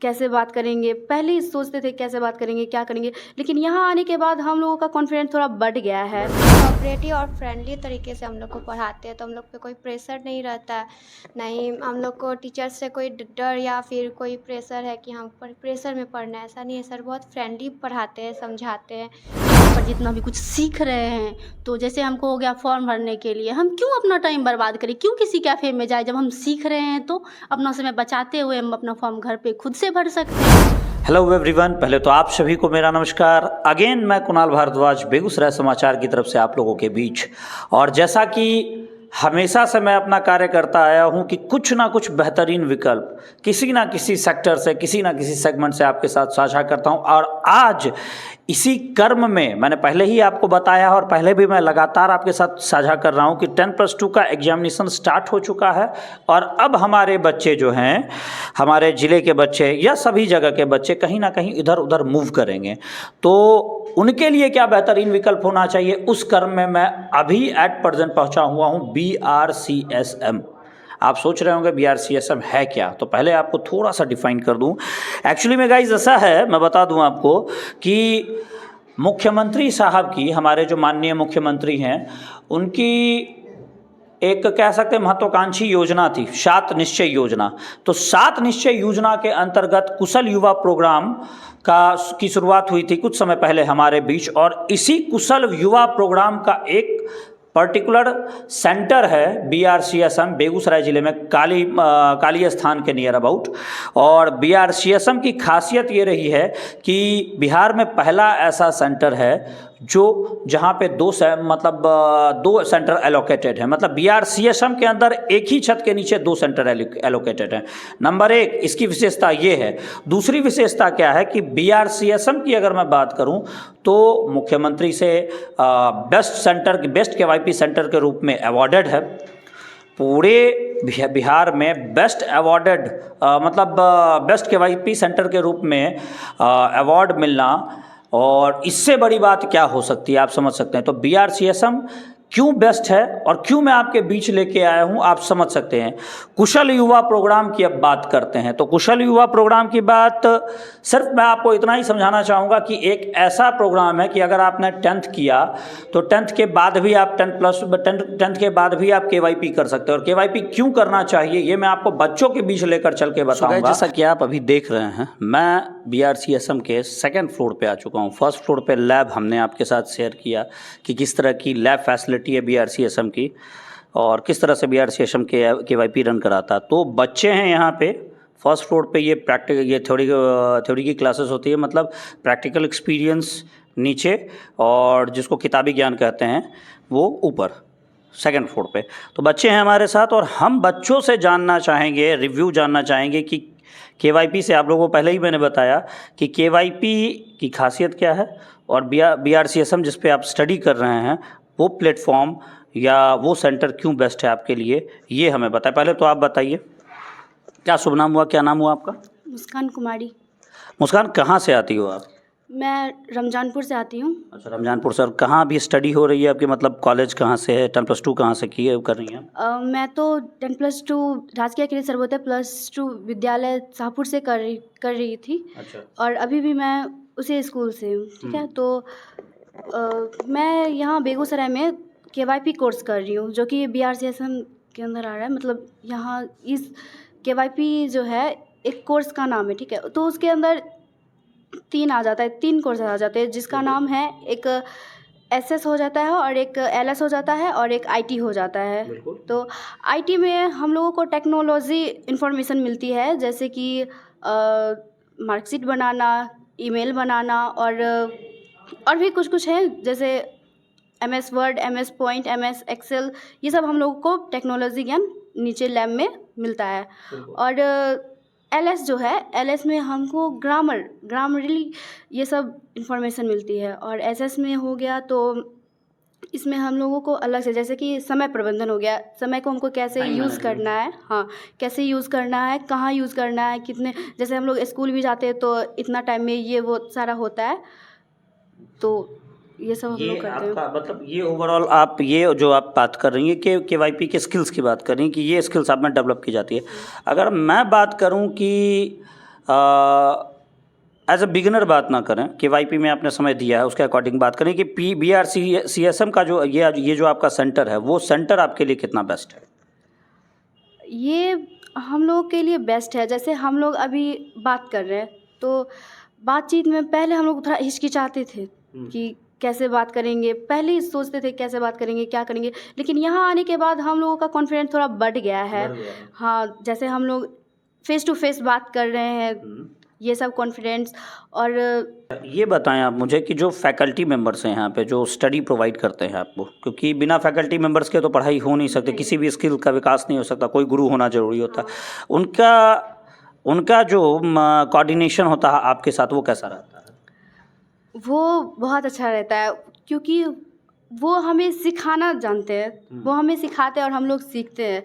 कैसे बात करेंगे, पहले ही सोचते थे कैसे बात करेंगे, क्या करेंगे, लेकिन यहाँ आने के बाद हम लोगों का कॉन्फिडेंस थोड़ा बढ़ गया है। कोऑपरेटिव और फ्रेंडली तरीके से हम लोग को पढ़ाते हैं, तो हम लोग पे कोई प्रेशर नहीं रहता है, नहीं हम लोग को टीचर से कोई डर या फिर कोई प्रेशर है कि हम प्रेशर में पढ़ना है, ऐसा नहीं है सर। बहुत फ्रेंडली पढ़ाते हैं, समझाते हैं। पर जितना भी कुछ सीख रहे हैं, तो जैसे हमको हो गया फॉर्म भरने के लिए, हम क्यों अपना टाइम बर्बाद करें, क्यों किसी कैफ़े में जाए, जब हम सीख रहे हैं तो अपना समय बचाते हुए हम अपना फॉर्म घर पे खुद से भर सकते हैं। हेलो एवरीवन, पहले तो आप सभी को मेरा नमस्कार। अगेन मैं कुणाल भारद्वाज बेगूसराय समाचार की तरफ से आप लोगों के बीच। और जैसा कि हमेशा से मैं अपना कार्य करता आया हूं कि कुछ ना कुछ बेहतरीन विकल्प किसी ना किसी सेक्टर से, किसी ना किसी सेगमेंट से आपके साथ साझा करता हूं। और आज इसी कर्म में मैंने पहले ही आपको बताया और पहले भी मैं लगातार आपके साथ साझा कर रहा हूं कि 10+2 का एग्जामिनेशन स्टार्ट हो चुका है। और अब हमारे बच्चे जो हैं, हमारे ज़िले के बच्चे या सभी जगह के बच्चे कहीं ना कहीं इधर उधर मूव करेंगे, तो उनके लिए क्या बेहतरीन विकल्प होना चाहिए, उस कर्म में मैं अभी एट प्रेजेंट पहुंचा हुआ हूं BRCSM। आप सोच रहे होंगे BRCSM है क्या, तो पहले आपको थोड़ा सा डिफाइन कर दूं। एक्चुअली में गाइज ऐसा है, मैं बता दूं आपको कि मुख्यमंत्री साहब की, हमारे जो माननीय मुख्यमंत्री हैं, उनकी एक कह सकते हैं महत्वाकांक्षी योजना थी 7 निश्चय योजना। तो 7 निश्चय योजना के अंतर्गत कुशल युवा प्रोग्राम की शुरुआत हुई थी कुछ समय पहले हमारे बीच। और इसी कुशल युवा प्रोग्राम का एक पर्टिकुलर सेंटर है BRCSM, बेगूसराय ज़िले में काली स्थान के नियर अबाउट। और BRCSM की खासियत ये रही है कि बिहार में पहला ऐसा सेंटर है जहाँ पे दो सेंटर एलोकेटेड है। मतलब BRCSM के अंदर एक ही छत के नीचे 2 सेंटर एलोकेटेड हैं। नंबर 1 इसकी विशेषता ये है। दूसरी विशेषता क्या है कि BRCSM की अगर मैं बात करूं तो मुख्यमंत्री से बेस्ट KYP सेंटर के रूप में अवॉर्डेड है। पूरे बिहार में best awarded best KYP centre के रूप में अवार्ड मिलना, और इससे बड़ी बात क्या हो सकती है आप समझ सकते हैं। तो BRCSM क्यों बेस्ट है और क्यों मैं आपके बीच लेके आया हूं, आप समझ सकते हैं। कुशल युवा प्रोग्राम की अब बात करते हैं। तो कुशल युवा प्रोग्राम की बात सिर्फ मैं आपको इतना ही समझाना चाहूँगा कि एक ऐसा प्रोग्राम है कि अगर आपने 10th किया तो 10th के बाद भी आप 10th के बाद भी आप KYP कर सकते हैं। और KYP क्यों करना चाहिए ये मैं आपको बच्चों के बीच लेकर चल के बताऊँगा। जैसा कि आप अभी देख रहे हैं, मैं BRCSM के 2nd फ्लोर पे आ चुका हूँ। 1st फ्लोर पे लैब हमने आपके साथ शेयर किया कि किस तरह की लैब फैसिलिटी है BRCSM की और किस तरह से BRCSM के KYP रन कराता। तो बच्चे हैं यहाँ पे 1st फ्लोर पे, ये थ्योरी की क्लासेस होती है, मतलब प्रैक्टिकल एक्सपीरियंस नीचे और जिसको किताबी ज्ञान कहते हैं वो ऊपर 2nd फ्लोर पे। तो बच्चे हैं हमारे साथ और हम बच्चों से जानना चाहेंगे, रिव्यू जानना चाहेंगे कि KYP से, आप लोगों को पहले ही मैंने बताया कि KYP की खासियत क्या है और BRCSM जिस पे आप स्टडी कर रहे हैं वो प्लेटफॉर्म या वो सेंटर क्यों बेस्ट है आपके लिए, ये हमें बताएं। पहले तो आप बताइए, क्या शुभ नाम हुआ, क्या नाम हुआ आपका? मुस्कान कुमारी। मुस्कान, कहाँ से आती हो आप? मैं रमजानपुर से आती हूँ। अच्छा, रमजानपुर से। और कहाँ अभी स्टडी हो रही है आपकी, मतलब कॉलेज कहाँ से है, 10+2 कहाँ से कर रही हैं? मैं तो 10+2 राजकीय केंद्रीय सर्वोदय +2 विद्यालय शाहपुर से कर रही थी। अच्छा। और अभी भी मैं उसी स्कूल से हूँ, ठीक है। तो मैं यहाँ बेगूसराय में KYP कोर्स कर रही हूँ, जो कि BRCSM के अंदर आ रहा है। मतलब यहाँ इस KYP जो है एक कोर्स का नाम है, ठीक है। तो उसके अंदर 3 कोर्स आ जाते हैं, जिसका नाम है एक SS हो जाता है और एक LS हो जाता है और एक IT हो जाता है। तो IT में हम लोगों को टेक्नोलॉजी इन्फॉर्मेशन मिलती है, जैसे कि मार्कशीट बनाना, ईमेल बनाना और भी कुछ है, जैसे MS Word, MS Point, MS Excel, ये सब हम लोगों को टेक्नोलॉजी ज्ञान नीचे लैब में मिलता है। और LS जो है, LS में हमको ग्रामरली ये सब इन्फॉर्मेशन मिलती है। और SS में हो गया तो इसमें हम लोगों को अलग से, जैसे कि समय प्रबंधन हो गया, समय को हमको कैसे यूज़ करना है, हाँ कैसे यूज़ करना है, कहाँ यूज़ करना है, कितने, जैसे हम लोग स्कूल भी जाते हैं तो इतना टाइम में ये वो सारा होता है। तो ये सब हम लोग करते हैं। मतलब ये ओवरऑल आप ये जो आप बात कर रही हैं कि KYP के स्किल्स की बात कर रही हैं कि ये स्किल्स आप में डेवलप की जाती है। अगर मैं बात करूं कि एज अ बिगिनर बात ना करें, KYP में आपने समय दिया है उसके अकॉर्डिंग बात करें कि BRCSM का जो ये जो आपका सेंटर है, वो सेंटर आपके लिए कितना बेस्ट है? ये हम लोगों के लिए बेस्ट है। जैसे हम लोग अभी बात कर रहे हैं तो बातचीत में पहले हम लोग थोड़ा हिचकिचाते थे कि कैसे बात करेंगे, पहले ही सोचते थे कैसे बात करेंगे, क्या करेंगे, लेकिन यहाँ आने के बाद हम लोगों का कॉन्फिडेंस थोड़ा बढ़ गया है। हाँ, जैसे हम लोग फेस टू फेस बात कर रहे हैं, ये सब कॉन्फिडेंस। और ये बताएं आप मुझे कि जो फैकल्टी मेंबर्स हैं यहाँ पे जो स्टडी प्रोवाइड करते हैं आपको, क्योंकि बिना फैकल्टी मेंबर्स के तो पढ़ाई हो नहीं सकती, किसी भी स्किल का विकास नहीं हो सकता, कोई गुरु होना ज़रूरी होता है। उनका जो कोऑर्डिनेशन होता है आपके साथ, वो कैसा रहता है? वो बहुत अच्छा रहता है, क्योंकि वो हमें सिखाना जानते हैं, वो हमें सिखाते हैं और हम लोग सीखते हैं।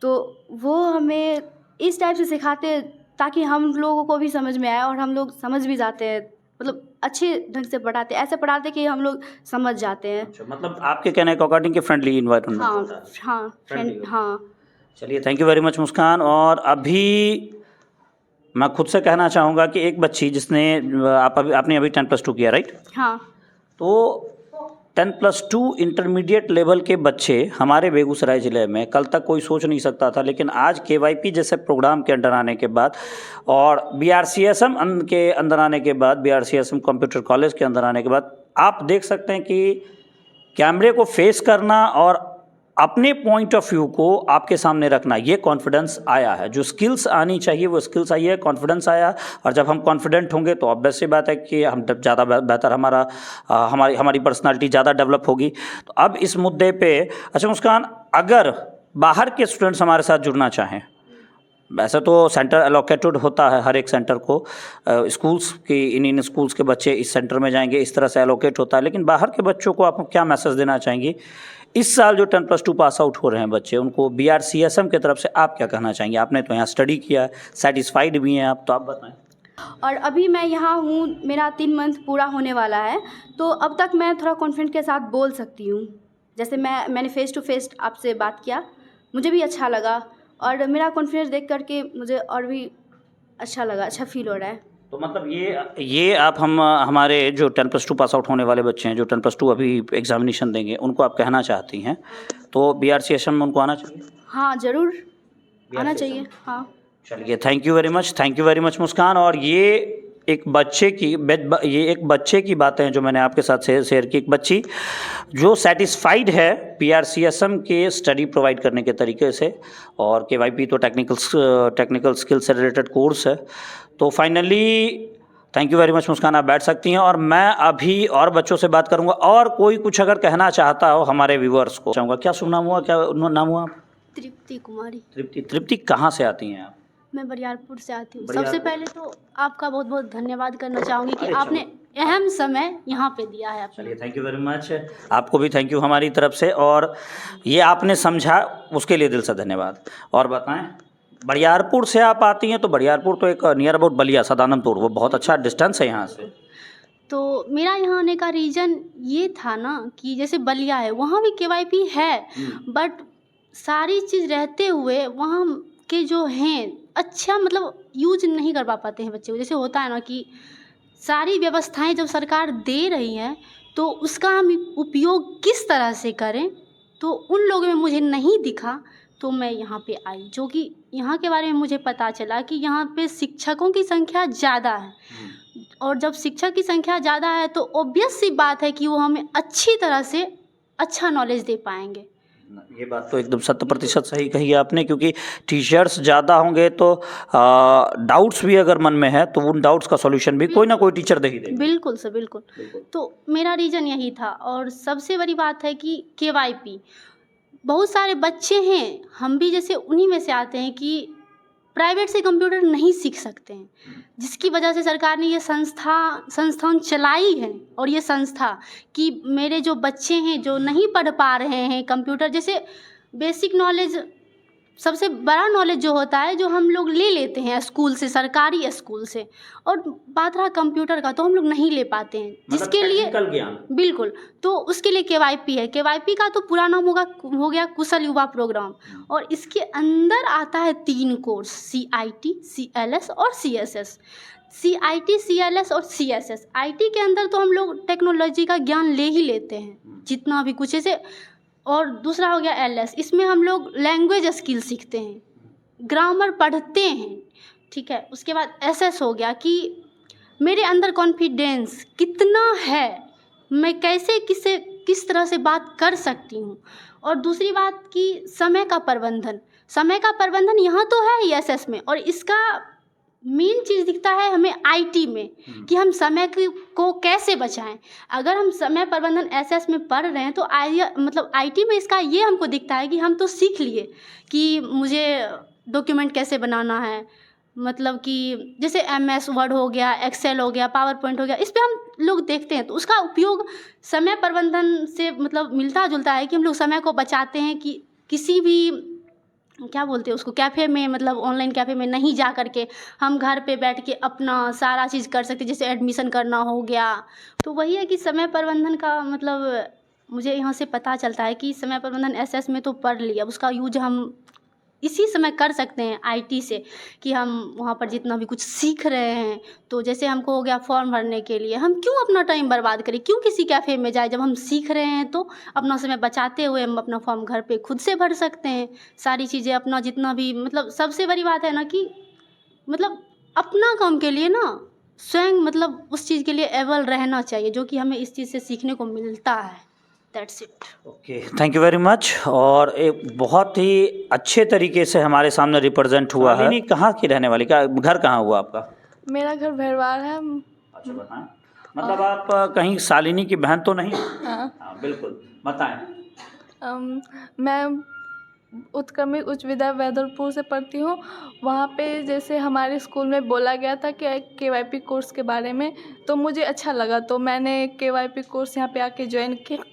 तो वो हमें इस टाइप से सिखाते हैं ताकि हम लोगों को भी समझ में आए और हम लोग समझ भी जाते हैं। मतलब अच्छे ढंग से पढ़ाते हैं, ऐसे पढ़ाते कि हम लोग समझ जाते हैं। अच्छा, मतलब आपके कहने के अकॉर्डिंग कि फ्रेंडली इन्वायरमेंट हाँ होता है। हाँ फ्रेंड हाँ। चलिए, थैंक यू वेरी मच मुस्कान। और अभी मैं खुद से कहना चाहूँगा कि एक बच्ची जिसने आपने अभी 10+2 किया, राइट? हाँ, तो 10+2 इंटरमीडिएट लेवल के बच्चे हमारे बेगूसराय ज़िले में कल तक कोई सोच नहीं सकता था, लेकिन आज KYP जैसे प्रोग्राम के अंडर आने के बाद और BRCSM के अंदर आने के बाद, BRCSM कंप्यूटर कॉलेज के अंदर आने के बाद, आप देख सकते हैं कि कैमरे को फेस करना और अपने पॉइंट ऑफ व्यू को आपके सामने रखना, ये कॉन्फिडेंस आया है। जो स्किल्स आनी चाहिए वो स्किल्स आई है, कॉन्फिडेंस आया। और जब हम कॉन्फिडेंट होंगे तो ऑब्वियस सी बात है कि हम ज़्यादा बेहतर हमारी पर्सनालिटी ज़्यादा डेवलप होगी। तो अब इस मुद्दे पे, अच्छा मुस्कान, अगर बाहर के स्टूडेंट्स हमारे साथ जुड़ना चाहें, वैसे तो सेंटर एलोकेटेड होता है हर एक सेंटर को, स्कूल्स की इन स्कूल्स के बच्चे इस सेंटर में जाएंगे, इस तरह से एलोकेट होता है, लेकिन बाहर के बच्चों को आप क्या मैसेज देना चाहेंगी? इस साल जो 10+2 पास आउट हो रहे हैं बच्चे, उनको BRCSM की तरफ से आप क्या कहना चाहेंगे? आपने तो यहाँ स्टडी किया है, सेटिस्फाइड भी हैं आप, तो आप बताएं। और अभी मैं यहाँ हूँ, मेरा 3 मंथ पूरा होने वाला है, तो अब तक मैं थोड़ा कॉन्फिडेंट के साथ बोल सकती हूँ। जैसे मैंने फेस टू फेस आपसे बात किया, मुझे भी अच्छा लगा और मेरा कॉन्फिडेंस देख करके मुझे और भी अच्छा लगा, अच्छा फील हो रहा है। तो मतलब ये आप हमारे जो 10+2 पास आउट होने वाले बच्चे हैं, जो 10+2 अभी एग्जामिनेशन देंगे, उनको आप कहना चाहती हैं तो BRCSM में उनको आना चाहिए? हाँ, ज़रूर आना चाहिए। हाँ, चलिए, थैंक यू वेरी मच मुस्कान। और ये एक बच्चे की बातें जो मैंने आपके साथ शेयर की, एक बच्ची जो सेटिस्फाइड है BRCSM के स्टडी प्रोवाइड करने के तरीके से, और KYP तो टेक्निकल स्किल से रिलेटेड कोर्स है। तो finally thank you very much Muskan, आप बैठ सकती हैं। और मैं अभी और बच्चों से बात करूंगा, और कोई कुछ अगर कहना चाहता हो हमारे व्यूअर्स को, चाहूँगा। क्या शुभ नाम हुआ, क्या नाम हुआ? तृप्ति कुमारी। तृप्ति कहाँ से आती हैं आप? मैं बरियारपुर से आती हूँ। सबसे पहले तो आपका बहुत बहुत धन्यवाद करना चाहूँगी कि आपने अहम समय यहाँ पे दिया है अपना। चलिए, थैंक यू वेरी मच। आपको भी थैंक यू हमारी तरफ से, और ये आपने समझा उसके लिए दिल से धन्यवाद। और बताएं, बरियारपुर से आप आती हैं, तो बरियारपुर तो एक नियर अबाउट बलिया सदानंदपुर, वो बहुत अच्छा डिस्टेंस है यहाँ से। तो मेरा यहाँ आने का रीज़न ये था ना कि जैसे बलिया है, वहाँ भी KYP है, बट सारी चीज़ रहते हुए वहाँ के जो हैं अच्छा मतलब यूज नहीं कर पाते हैं बच्चे को। जैसे होता है ना कि सारी व्यवस्थाएं जब सरकार दे रही हैं तो उसका हम उपयोग किस तरह से करें, तो उन लोगों में मुझे नहीं दिखा। तो मैं यहाँ पे आई, जो कि यहाँ के बारे में मुझे पता चला कि यहाँ पे शिक्षकों की संख्या ज़्यादा है, और जब शिक्षक की संख्या ज़्यादा है तो ऑब्वियस सी बात है कि वो हमें अच्छी तरह से अच्छा नॉलेज दे पाएंगे। ये बात तो एकदम 100% सही कही आपने, क्योंकि टीचर्स ज़्यादा होंगे तो डाउट्स भी अगर मन में है तो उन डाउट्स का सॉल्यूशन भी कोई ना कोई टीचर दे ही देगा। बिल्कुल सर, बिल्कुल। तो मेरा रीज़न यही था। और सबसे बड़ी बात है कि KYP बहुत सारे बच्चे हैं, हम भी जैसे उन्हीं में से आते हैं कि प्राइवेट से कंप्यूटर नहीं सीख सकते हैं, जिसकी वजह से सरकार ने ये संस्थान चलाई है। और ये संस्था कि मेरे जो बच्चे हैं जो नहीं पढ़ पा रहे हैं कंप्यूटर, जैसे बेसिक नॉलेज सबसे बड़ा नॉलेज जो होता है जो हम लोग ले लेते हैं स्कूल से, सरकारी स्कूल से। और बात रहा कंप्यूटर का, तो हम लोग नहीं ले पाते हैं, जिसके लिए टेक्निकल ज्ञान। बिल्कुल, तो उसके लिए केवाईपी है। केवाईपी का तो पूरा नाम हो गया कुशल युवा प्रोग्राम, और इसके अंदर आता है 3 कोर्स, CIT, CLS और CSS। CIT, CLS और CSS। IT के अंदर तो हम लोग टेक्नोलॉजी का ज्ञान ले ही लेते हैं जितना भी कुछ ऐसे। और दूसरा हो गया LS, इसमें हम लोग लैंग्वेज स्किल सीखते हैं, ग्रामर पढ़ते हैं, ठीक है। उसके बाद SS हो गया कि मेरे अंदर कॉन्फिडेंस कितना है, मैं कैसे किस तरह से बात कर सकती हूँ। और दूसरी बात कि समय का प्रबंधन यहाँ तो है ही SS में, और इसका मेन चीज़ दिखता है हमें IT में कि हम समय को कैसे बचाएं। अगर हम समय प्रबंधन SS में पढ़ रहे हैं तो मतलब IT में इसका ये हमको दिखता है कि हम तो सीख लिए कि मुझे डॉक्यूमेंट कैसे बनाना है, मतलब कि जैसे MS वर्ड हो गया, एक्सेल हो गया, पावर पॉइंट हो गया, इस पर हम लोग देखते हैं। तो उसका उपयोग समय प्रबंधन से मतलब मिलता जुलता है कि हम लोग समय को बचाते हैं कि किसी भी क्या बोलते हैं उसको, कैफ़े में, मतलब ऑनलाइन कैफ़े में नहीं जा करके हम घर पे बैठ के अपना सारा चीज़ कर सकते हैं, जैसे एडमिशन करना हो गया। तो वही है कि समय प्रबंधन का मतलब मुझे यहाँ से पता चलता है कि समय प्रबंधन SS में तो पढ़ लिया, उसका यूज हम इसी समय कर सकते हैं IT से, कि हम वहाँ पर जितना भी कुछ सीख रहे हैं। तो जैसे हमको हो गया फॉर्म भरने के लिए, हम क्यों अपना टाइम बर्बाद करें, क्यों किसी कैफ़े में जाए, जब हम सीख रहे हैं तो अपना समय बचाते हुए हम अपना फॉर्म घर पे खुद से भर सकते हैं। सारी चीज़ें अपना जितना भी, मतलब सबसे बड़ी बात है ना कि मतलब अपना काम के लिए ना स्वयं मतलब उस चीज़ के लिए एबल रहना चाहिए, जो कि हमें इस चीज़ से सीखने को मिलता है। That's it. Okay, thank you very much. और एक बहुत ही अच्छे तरीके से हमारे सामने रिप्रेजेंट हुआ है। कहाँ की रहने वाली, क्या घर कहाँ हुआ आपका? मेरा घर भरवार है। अच्छा, बताएं। मतलब आप कहीं शालिनी की बहन तो नहीं? हाँ, बिल्कुल, बताएं। मैं उत्क्रमित उच्च विद्यालय वैदरपुर से पढ़ती हूँ। वहाँ पे जैसे हमारे स्कूल में बोला गया था कि KYP कोर्स के बारे में, तो मुझे अच्छा लगा, तो मैंने KYP कोर्स यहाँ पे आके ज्वाइन किया।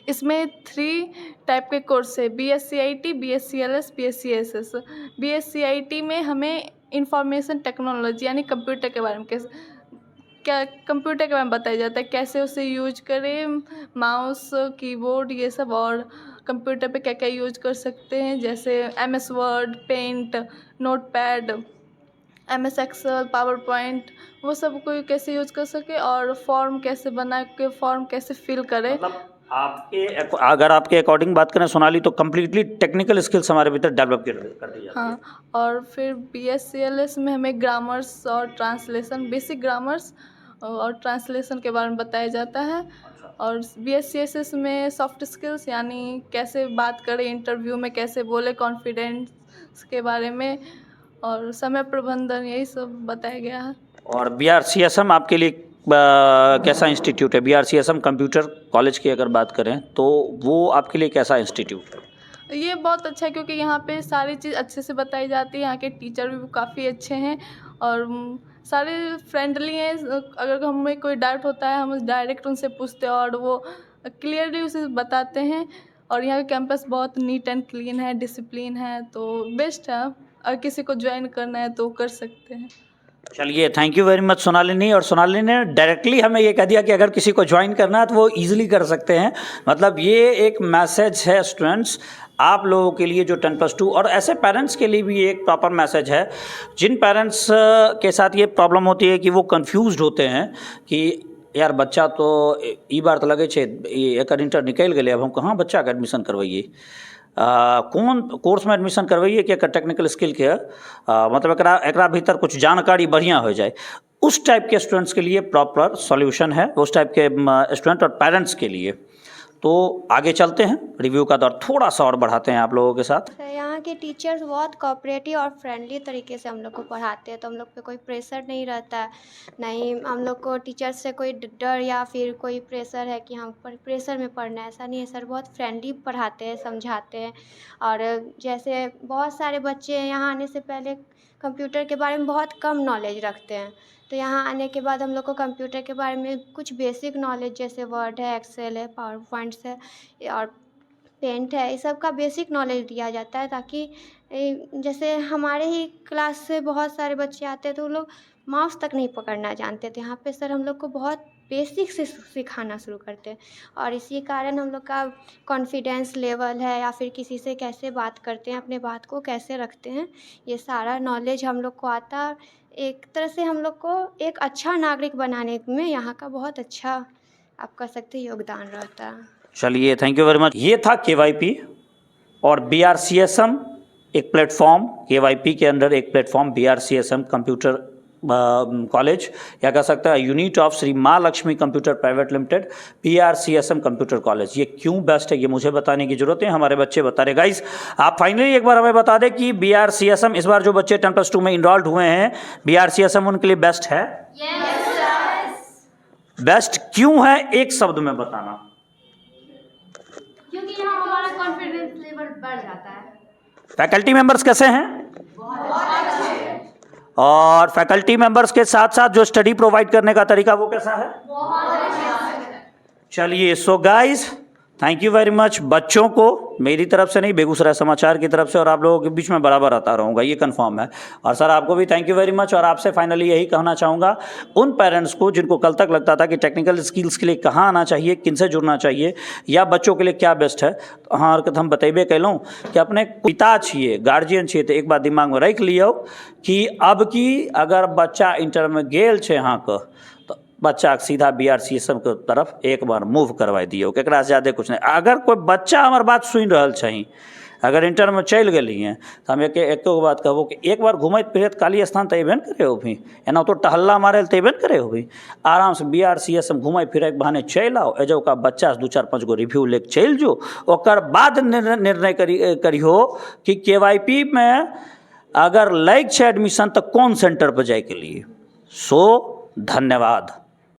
इसमें 3 टाइप के कोर्स है, BSc-IT, BSc-LS, BSc-SS। BSc-IT में हमें इंफॉर्मेशन टेक्नोलॉजी यानी कंप्यूटर के बारे में कंप्यूटर के बारे में बताया जाता है, कैसे उसे यूज करें, माउस, कीबोर्ड, ये सब, और कंप्यूटर पे क्या क्या यूज कर सकते हैं, जैसे MS Word, Paint, Notepad, MS Excel, PowerPoint, वो सब को कैसे यूज कर सके, और फॉर्म कैसे बना के फॉर्म कैसे फिल करें। मतलब अगर आपके अकॉर्डिंग बात करें सोनाली, तो कम्प्लीटली टेक्निकल स्किल्स हमारे भीतर डेवलप कर दी जाती है। हाँ, और फिर BSc-LS में हमें ग्रामर्स और ट्रांसलेशन, बेसिक ग्रामर्स और ट्रांसलेशन के बारे में बताया जाता है। और BSc-SS में सॉफ्ट स्किल्स यानी कैसे बात करें इंटरव्यू में, कैसे बोले, कॉन्फिडेंस के बारे में, और समय प्रबंधन, यही सब बताया गया है। और BRCSM आपके लिए कैसा इंस्टीट्यूट है? BRCSM कंप्यूटर कॉलेज की अगर बात करें तो वो आपके लिए कैसा इंस्टीट्यूट है? ये बहुत अच्छा है क्योंकि यहाँ पे सारी चीज़ अच्छे से बताई जाती है। यहाँ के टीचर भी काफ़ी अच्छे हैं और सारे फ्रेंडली हैं। अगर हमें कोई डाउट होता है हम डायरेक्ट उनसे पूछते हैं और वो क्लियरली उसे बताते हैं। और यहाँ का कैंपस बहुत नीट एंड क्लीन है, डिसिप्लिन है, तो बेस्ट है। अगर किसी को ज्वाइन करना है तो कर सकते हैं। चलिए, थैंक यू वेरी मच सोनालिनी। और सोनालिनी ने डायरेक्टली हमें ये कह दिया कि अगर किसी को ज्वाइन करना है तो वो इजीली कर सकते हैं। मतलब ये एक मैसेज है स्टूडेंट्स आप लोगों के लिए जो 10+2 और ऐसे पेरेंट्स के लिए भी एक प्रॉपर मैसेज है जिन पेरेंट्स के साथ ये प्रॉब्लम होती है कि वो कंफ्यूज्ड होते हैं कि यार बच्चा तो ई बार तो लगे छे एक इंटर निकल गए, अब हम कहाँ बच्चा का एडमिशन करवाइए, कौन कोर्स में एडमिशन करवाइए कि टेक्निकल स्किल के मतलब एकरा भीतर कुछ जानकारी बढ़िया हो जाए। उस टाइप के स्टूडेंट्स के लिए प्रॉपर सॉल्यूशन है, उस टाइप के स्टूडेंट और पेरेंट्स के लिए। तो आगे चलते हैं, रिव्यू का दौर थोड़ा सा और बढ़ाते हैं आप लोगों के साथ। यहाँ के टीचर्स बहुत कोऑपरेटिव और फ्रेंडली तरीके से हम लोग को पढ़ाते हैं, तो हम लोग पे कोई प्रेशर नहीं रहता है, नहीं हम लोग को टीचर्स से कोई डर या फिर कोई प्रेशर है कि हम प्रेशर में पढ़ना है, ऐसा नहीं है सर। बहुत फ्रेंडली पढ़ाते हैं, समझाते हैं। और जैसे बहुत सारे बच्चे यहाँ आने से पहले कंप्यूटर के बारे में बहुत कम नॉलेज रखते हैं, तो यहाँ आने के बाद हम लोग को कंप्यूटर के बारे में कुछ बेसिक नॉलेज जैसे वर्ड है, एक्सेल है, पावर पॉइंट्स है और पेंट है, इस सब का बेसिक नॉलेज दिया जाता है ताकि जैसे हमारे ही क्लास से बहुत सारे बच्चे आते तो वो लोग माउस तक नहीं पकड़ना जानते थे। यहाँ पे सर हम लोग को बहुत बेसिक से सिखाना शुरू करते हैं और इसी कारण हम लोग का कॉन्फिडेंस लेवल है या फिर किसी से कैसे बात करते हैं, अपने बात को कैसे रखते हैं, ये सारा नॉलेज हम लोग को आता है। एक तरह से हम लोग को एक अच्छा नागरिक बनाने में यहाँ का बहुत अच्छा आप कह सकते हैं योगदान रहता है। चलिए, थैंक यू वेरी मच। ये था KYP और BRCSM एक प्लेटफॉर्म, KYP के अंदर एक प्लेटफॉर्म BRCSM कंप्यूटर कॉलेज या कह सकता है यूनिट ऑफ श्री माँ Lakshmi computer private limited, BRCSM computer college. ये क्यों बेस्ट है ये मुझे बताने की जरूरत है, हमारे बच्चे बता रहे। गाइस आप फाइनली एक बार हमें बता दें कि BRCSM इस बार जो बच्चे 10+2 में इनरोल्ड हुए हैं, BRCSM उनके लिए बेस्ट है? बेस्ट क्यों है, एक शब्द में बताना। क्योंकि यहाँ हमारा कॉन्फिडेंस लेवल बढ़ जाता है। फैकल्टी मेंबर्स कैसे हैं? और फैकल्टी मेंबर्स के साथ साथ जो स्टडी प्रोवाइड करने का तरीका वो कैसा है? चलिए, so guys thank you very much. बच्चों को मेरी तरफ से नहीं, बेगूसराय समाचार की तरफ से और आप लोगों के बीच में बराबर आता रहूँगा, ये कंफर्म है। और सर आपको भी थैंक यू वेरी मच। और आपसे फाइनली यही कहना चाहूँगा उन पेरेंट्स को जिनको कल तक लगता था कि टेक्निकल स्किल्स के लिए कहाँ आना चाहिए, किन से जुड़ना चाहिए या बच्चों के लिए क्या बेस्ट है, तो हाँ हम बतेबे कैलूँ कि अपने पिता छिए, गार्जियन छिए तो एक बात दिमाग में रख लियो कि अब की अगर बच्चा इंटर में गेल छे यहाँ का तो बच्चा सीधा BRCSM के तरफ एक बार मूव करवा दियो, एकरा से ज़्यादा कुछ नहीं। अगर कोई बच्चा हमार बात सुन रहा छही, अगर इंटर में चल गई हैं तो हम एक बात कहबो कि एक बार घूमत फिरत काली स्थान तो अबे करे हो भी, एना तो टहल्ला मारे तो अबे करे हो भी। आराम से BRCSM घूमे फिरे के बहाने चल आओ, एजो का बच्चा से 2-4-5 गो रिव्यू लेके चल जो, ओकर बाद निर्णय करियो कि KYP में अगर लग छे एडमिशन तो कौन सेंटर पर जाए के लिए। सो धन्यवाद।